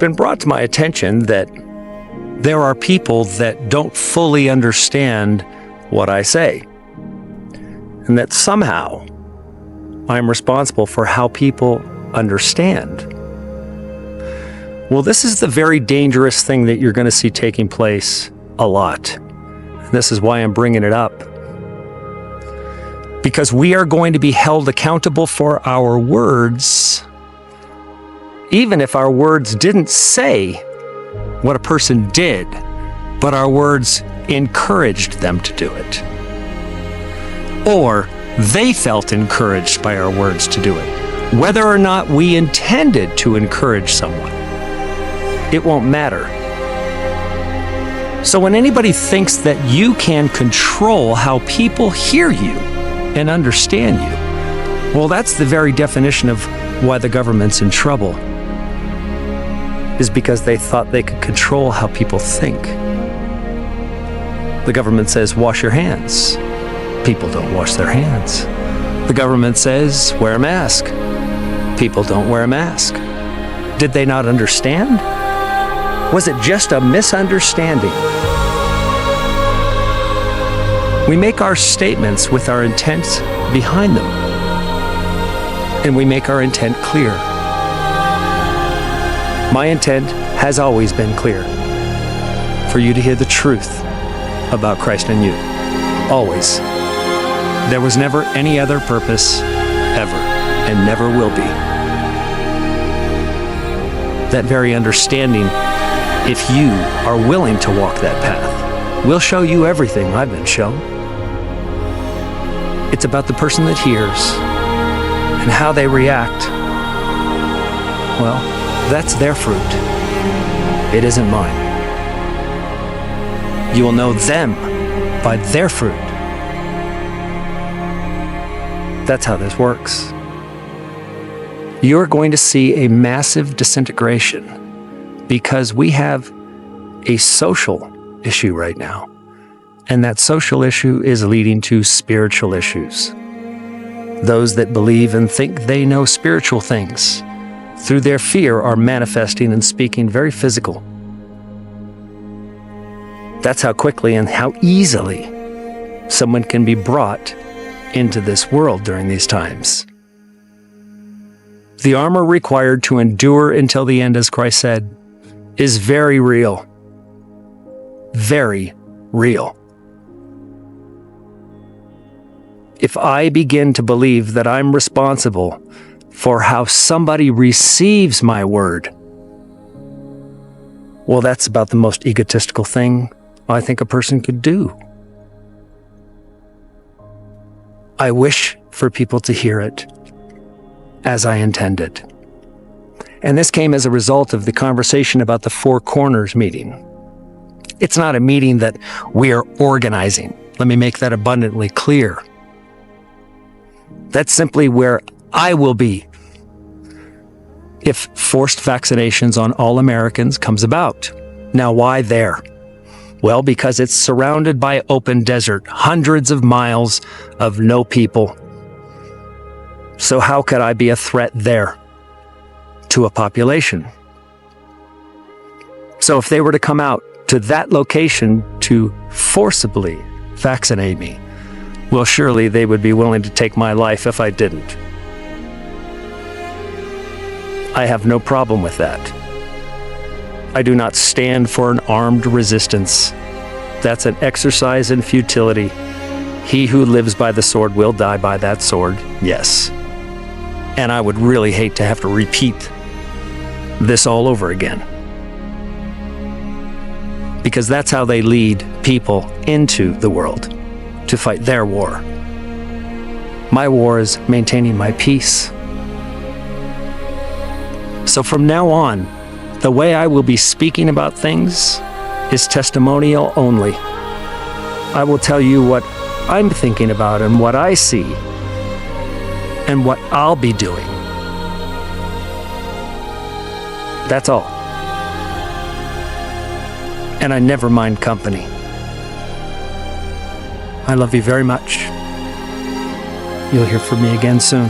been brought to my attention that there are people that don't fully understand what I say, and that somehow I'm responsible for how people understand. Well, this is the very dangerous thing that you're going to see taking place a lot. And this is why I'm bringing it up. Because we are going to be held accountable for our words, even if our words didn't say what a person did, but our words encouraged them to do it. Or they felt encouraged by our words to do it. Whether or not we intended to encourage someone, it won't matter. So when anybody thinks that you can control how people hear you and understand you, well, that's the very definition of why the government's in trouble, is because they thought they could control how people think. The government says, wash your hands. People don't wash their hands. The government says, wear a mask. People don't wear a mask. Did they not understand? Was it just a misunderstanding? We make our statements with our intent behind them, and we make our intent clear. My intent has always been clear, for you to hear the truth about Christ in you. Always. There was never any other purpose, ever, and never will be. That very understanding, if you are willing to walk that path, will show you everything I've been shown. It's about the person that hears and how they react. Well, that's their fruit. It isn't mine. You will know them by their fruit. That's how this works. You're going to see a massive disintegration because we have a social issue right now. And that social issue is leading to spiritual issues. Those that believe and think they know spiritual things, through their fear, are manifesting and speaking very physical. That's how quickly and how easily someone can be brought into this world during these times. The armor required to endure until the end, as Christ said, is very real. Very real. If I begin to believe that I'm responsible for how somebody receives my word, well, that's about the most egotistical thing I think a person could do. I wish for people to hear it as I intended. And this came as a result of the conversation about the Four Corners meeting. It's not a meeting that we are organizing. Let me make that abundantly clear. That's simply where I will be if forced vaccinations on all Americans comes about. Now, why there? Well, because it's surrounded by open desert, hundreds of miles of no people. So how could I be a threat there to a population? So if they were to come out to that location to forcibly vaccinate me, well, surely they would be willing to take my life if I didn't. I have no problem with that. I do not stand for an armed resistance. That's an exercise in futility. He who lives by the sword will die by that sword, yes. And I would really hate to have to repeat this all over again. Because that's how they lead people into the world, to fight their war. My war is maintaining my peace. So from now on, the way I will be speaking about things is testimonial only. I will tell you what I'm thinking about and what I see and what I'll be doing. That's all. And I never mind company. I love you very much. You'll hear from me again soon.